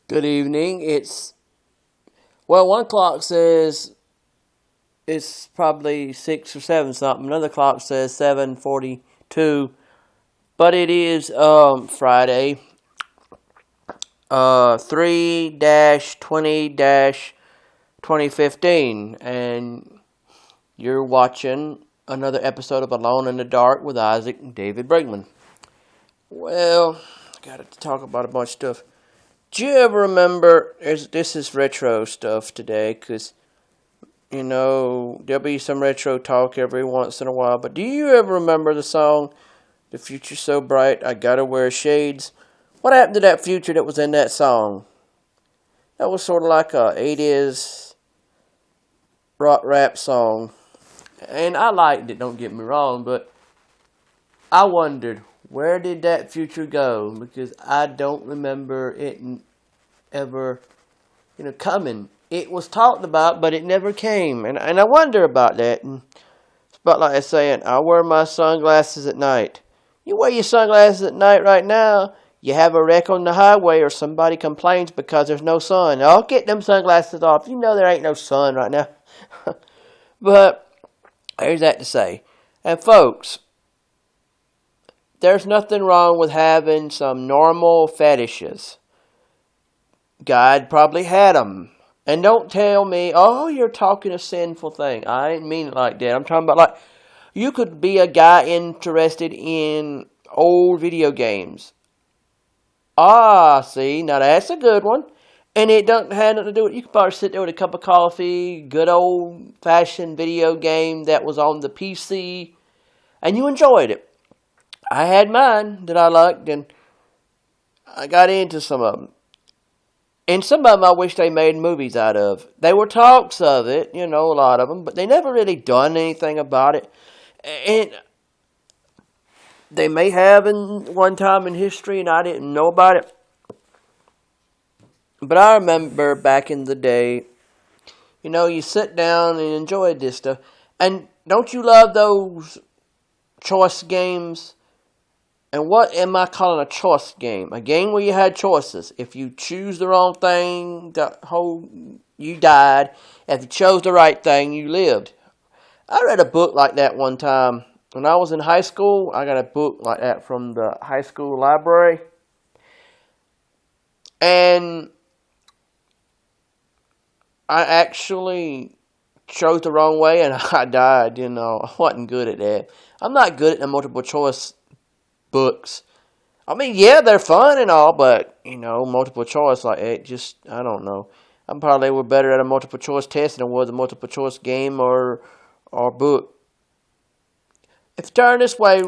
Good evening. Well, one clock says it's probably 6 or 7 something. Another clock says 7:42. But it is Friday, 3-20-2015, and you're watching another episode of Alone in the Dark with Isaac David Brigmond. Well, got to talk about a bunch of stuff. Do you ever remember? This is retro stuff today, because there'll be some retro talk every once in a while. But do you ever remember the song, "The Future's So Bright, I Gotta Wear Shades"? What happened to that future that was in that song? That was sort of like a 80s rock rap song. And I liked it, don't get me wrong, but I wondered, where did that future go? Because I don't remember it ever, coming. It was talked about, but it never came. And I wonder about that. And it's about like they're saying, I wear my sunglasses at night. You wear your sunglasses at night right now, you have a wreck on the highway or somebody complains because there's no sun. I'll get them sunglasses off. You know there ain't no sun right now. But there's that to say. And folks, there's nothing wrong with having some normal fetishes. God probably had them. And don't tell me, oh, you're talking a sinful thing. I ain't mean it like that. I'm talking about like, you could be a guy interested in old video games. Ah, see, now that's a good one. And it doesn't have nothing to do with it. You could probably sit there with a cup of coffee, good old-fashioned video game that was on the PC, and you enjoyed it. I had mine that I liked, and I got into some of them. And some of them I wish they made movies out of. They were talks of it, a lot of them, but they never really done anything about it. And they may have in one time in history, and I didn't know about it. But I remember back in the day, you sit down and enjoy this stuff. And don't you love those choice games? And what am I calling a choice game? A game where you had choices. If you choose the wrong thing, you died. If you chose the right thing, you lived. I read a book like that one time. When I was in high school, I got a book like that from the high school library. And I actually chose the wrong way and I died, I wasn't good at that. I'm not good at the multiple choice books. I mean, yeah, they're fun and all, but, multiple choice, like, I don't know. I'm probably were better at a multiple choice test than I was a multiple choice game or book. If you turn this way,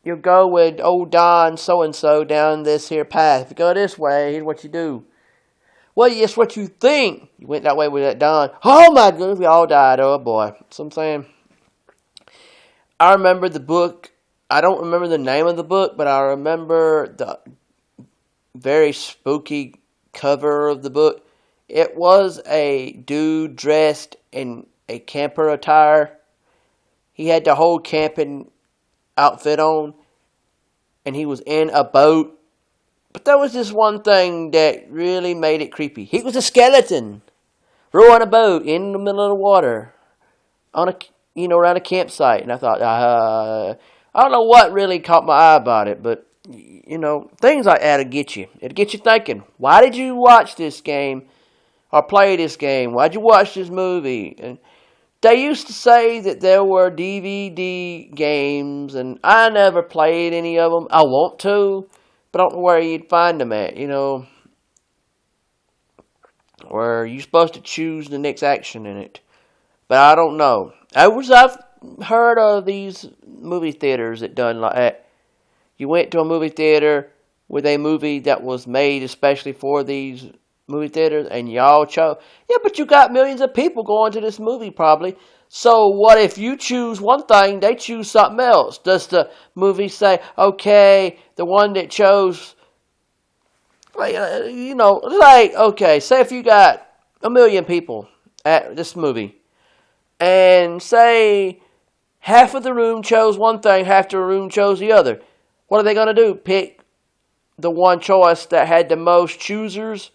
you'll go with old Don so-and-so down this here path. If you go this way, here's what you do. Well, yes, what you think. You went that way with that Don. Oh, my goodness, we all died. Oh, boy. That's what I'm saying. I remember the book. I don't remember the name of the book, but I remember the very spooky cover of the book. It was a dude dressed in a camper attire. He had the whole camping outfit on, and he was in a boat. But there was this one thing that really made it creepy. He was a skeleton, rowing a boat in the middle of the water, on around a campsite. And I thought, I don't know what really caught my eye about it, but things like that'll get you. It'll get you thinking. Why did you watch this game or play this game? Why'd you watch this movie? And they used to say that there were DVD games, and I never played any of them. I want to. But I don't know where you'd find them at, where you're supposed to choose the next action in it. But I don't know. I've heard of these movie theaters that done like that. You went to a movie theater with a movie that was made especially for these movie theaters, and y'all chose. Yeah, but you got millions of people going to this movie probably. So what if you choose one thing, they choose something else? Does the movie say, okay, the one that chose, okay, say if you got 1 million people at this movie, and say half of the room chose one thing, half the room chose the other. What are they going to do? Pick the one choice that had the most choosers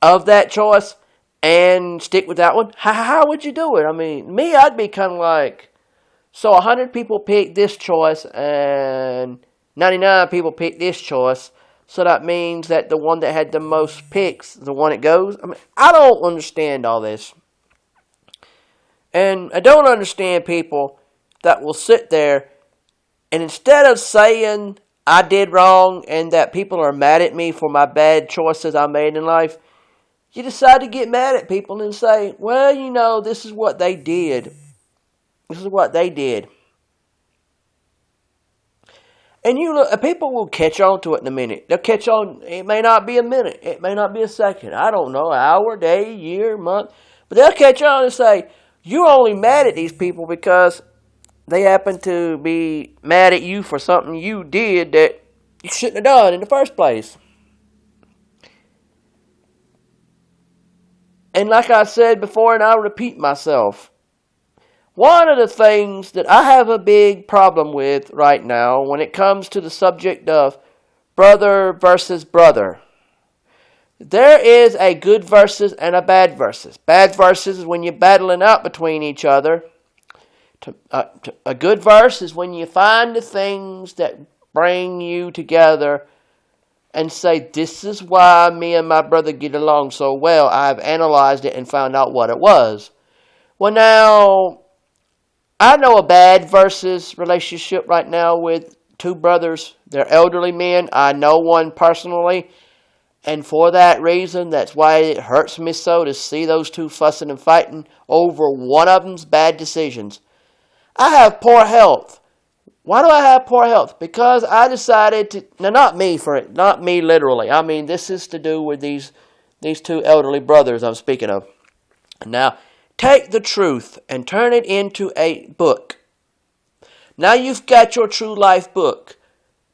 of that choice and stick with that one? How would you do it? I mean, me, I'd be kind of like, so 100 people pick this choice and 99 people pick this choice. So that means that the one that had the most picks, the one that goes. I mean, I don't understand all this. And I don't understand people that will sit there and instead of saying I did wrong and that people are mad at me for my bad choices I made in life, you decide to get mad at people and say, well, you know, this is what they did. This is what they did. And you look, people will catch on to it in a minute. They'll catch on. It may not be a minute. It may not be a second. I don't know, an hour, day, year, month. But they'll catch on and say, you're only mad at these people because they happen to be mad at you for something you did that you shouldn't have done in the first place. And like I said before, and I'll repeat myself, one of the things that I have a big problem with right now when it comes to the subject of brother versus brother, there is a good versus and a bad versus. Bad versus is when you're battling out between each other. A good verse is when you find the things that bring you together and say, this is why me and my brother get along so well. I've analyzed it and found out what it was. Well, now, I know a bad versus relationship right now with two brothers. They're elderly men. I know one personally. And for that reason, that's why it hurts me so to see those two fussing and fighting over one of them's bad decisions. I have poor health. Why do I have poor health? Because I decided to, now not me literally. I mean, this is to do with these two elderly brothers I'm speaking of. Now, take the truth and turn it into a book. Now you've got your true life book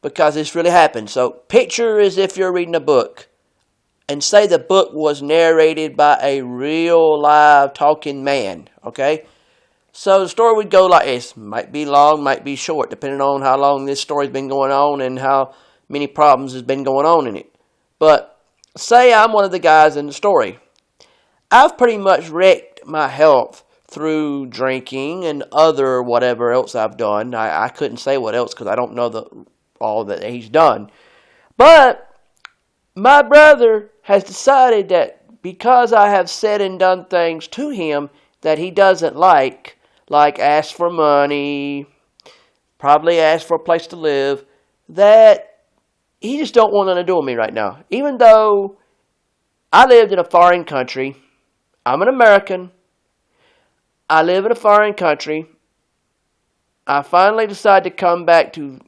because this really happened. So picture as if you're reading a book and say the book was narrated by a real live talking man, okay? So the story would go like this. Might be long, might be short, depending on how long this story's been going on and how many problems has been going on in it. But say I'm one of the guys in the story. I've pretty much wrecked my health through drinking and other whatever else I've done. I couldn't say what else because I don't know all that he's done. But my brother has decided that because I have said and done things to him that he doesn't like ask for money, probably ask for a place to live, that he just don't want nothing to do with me right now. Even though I lived in a foreign country, I'm an American, I live in a foreign country, I finally decided to come back to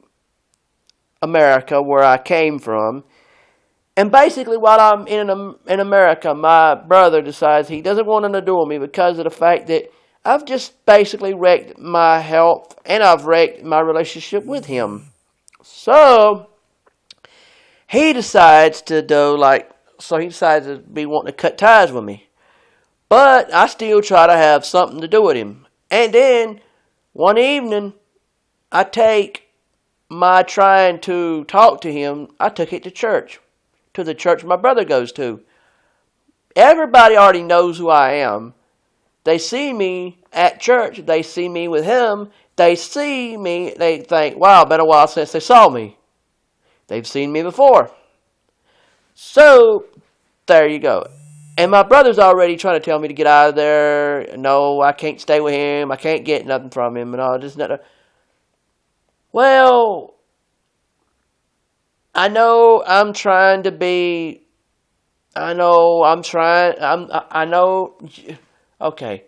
America where I came from, and basically while I'm in America, my brother decides he doesn't want nothing to do with me because of the fact that I've just basically wrecked my health and I've wrecked my relationship with him. So he decides to he decides to be wanting to cut ties with me. But I still try to have something to do with him. And then one evening, I take my trying to talk to him, I took it to church. To the church my brother goes to. Everybody already knows who I am. They see me at church. They see me with him. They see me. They think, wow, been a while since they saw me. They've seen me before. So, there you go. And my brother's already trying to tell me to get out of there. No, I can't stay with him. I can't get nothing from him and all this. Well, I know I'm trying to be. I know I'm trying. I know. Okay.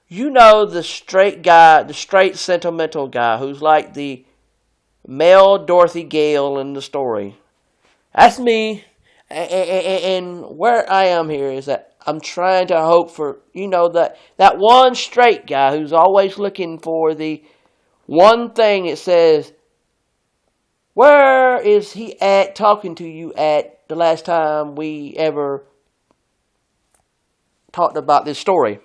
You know the straight guy, the straight sentimental guy who's like the male Dorothy Gale in the story. That's me. And where I am here is that I'm trying to hope for, that one straight guy who's always looking for the one thing that says, where is he at talking to you at the last time we ever talked about this story?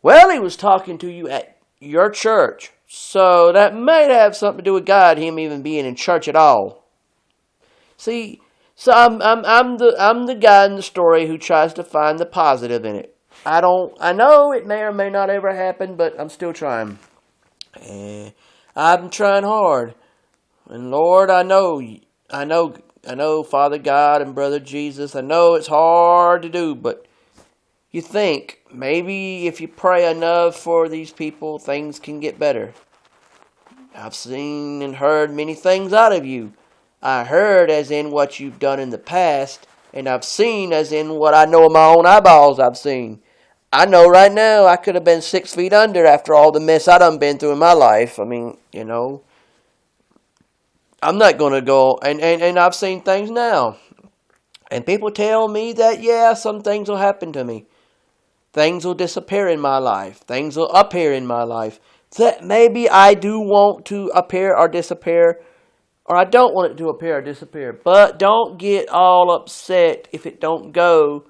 Well, he was talking to you at your church. So that might have something to do with God, him even being in church at all. See, so I'm the guy in the story who tries to find the positive in it. I know it may or may not ever happen, but I'm still trying. And I'm trying hard. And Lord, I know, I know, Father God and Brother Jesus, I know it's hard to do, but you think maybe if you pray enough for these people, things can get better. I've seen and heard many things out of you. I heard as in what you've done in the past, and I've seen as in what I know of my own eyeballs I've seen. I know right now I could have been 6 feet under after all the mess I done been through in my life. I mean, I'm not going to go, and I've seen things now. And people tell me that, yeah, some things will happen to me. Things will disappear in my life. Things will appear in my life. That maybe I do want to appear or disappear, or I don't want it to appear or disappear. But don't get all upset if it don't go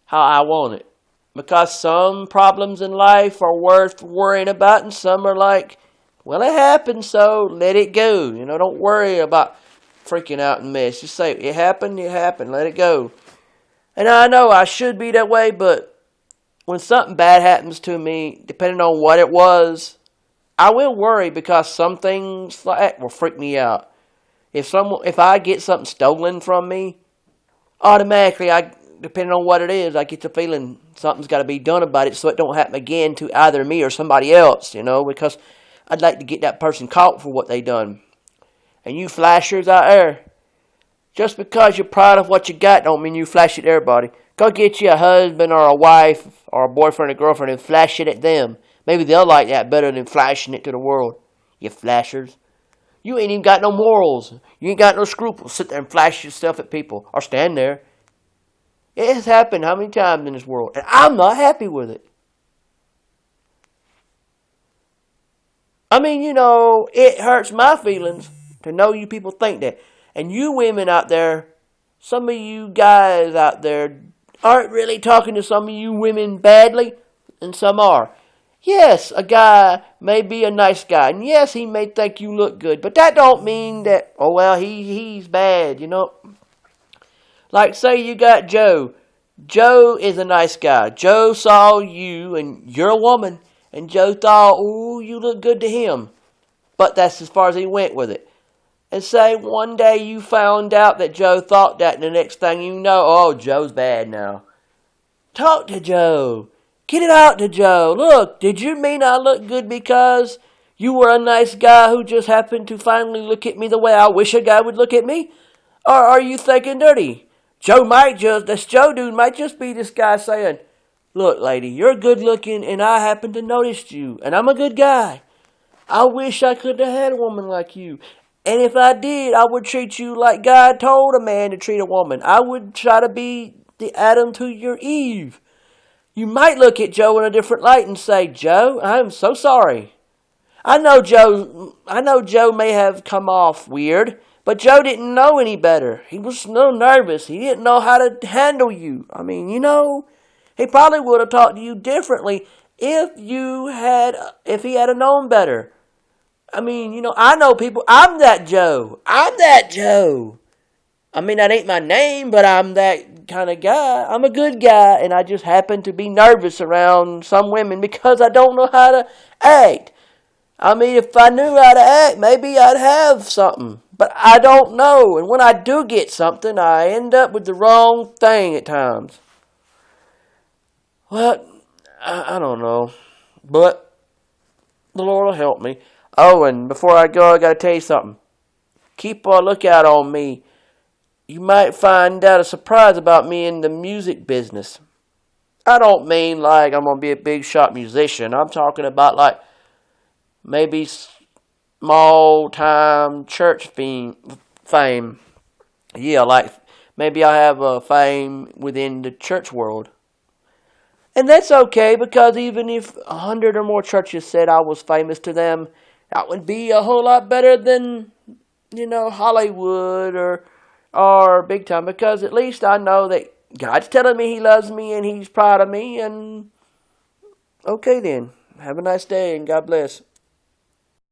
how I want it. Because some problems in life are worth worrying about, and some are like, well, it happened, so let it go. Don't worry about freaking out and mess. Just say, it happened, let it go. And I know I should be that way, but when something bad happens to me, depending on what it was, I will worry because some things like that will freak me out. If I get something stolen from me, automatically, depending on what it is, I get the feeling something's got to be done about it so it don't happen again to either me or somebody else, because I'd like to get that person caught for what they done. And you flashers out there, just because you're proud of what you got don't mean you flash it to everybody. Go get you a husband or a wife or a boyfriend or girlfriend and flash it at them. Maybe they'll like that better than flashing it to the world. You flashers. You ain't even got no morals. You ain't got no scruples. Sit there and flash yourself at people or stand there. It has happened how many times in this world, and I'm not happy with it. I mean, it hurts my feelings to know you people think that. And you women out there, some of you guys out there aren't really talking to some of you women badly, and some are. Yes, a guy may be a nice guy, and yes, he may think you look good, but that don't mean that, oh, well, he's bad, Like, say you got Joe. Joe is a nice guy. Joe saw you, and you're a woman, and Joe thought, ooh, you look good to him. But that's as far as he went with it. And say one day you found out that Joe thought that, and the next thing you know, oh, Joe's bad now. Talk to Joe. Get it out to Joe. Look, did you mean I look good because you were a nice guy who just happened to finally look at me the way I wish a guy would look at me? Or are you thinking dirty? This Joe dude might just be this guy saying, look, lady, you're good looking and I happen to notice you, and I'm a good guy. I wish I could have had a woman like you. And if I did, I would treat you like God told a man to treat a woman. I would try to be the Adam to your Eve. You might look at Joe in a different light and say, Joe, I'm so sorry. I know Joe may have come off weird, but Joe didn't know any better. He was so nervous. He didn't know how to handle you. I mean, he probably would have talked to you differently if he had known better. I mean, I know people. I'm that Joe. I mean, that ain't my name, but I'm that kind of guy. I'm a good guy, and I just happen to be nervous around some women because I don't know how to act. I mean, if I knew how to act, maybe I'd have something. But I don't know, and when I do get something, I end up with the wrong thing at times. Well, I don't know, but the Lord will help me. Oh, and before I go, I got to tell you something. Keep a lookout on me. You might find out a surprise about me in the music business. I don't mean like I'm going to be a big shot musician. I'm talking about like maybe small time church fame. Yeah, like maybe I have a fame within the church world. And that's okay, because even if 100 or more churches said I was famous to them, that would be a whole lot better than, Hollywood or big time, because at least I know that God's telling me He loves me and He's proud of me, and okay then. Have a nice day and God bless.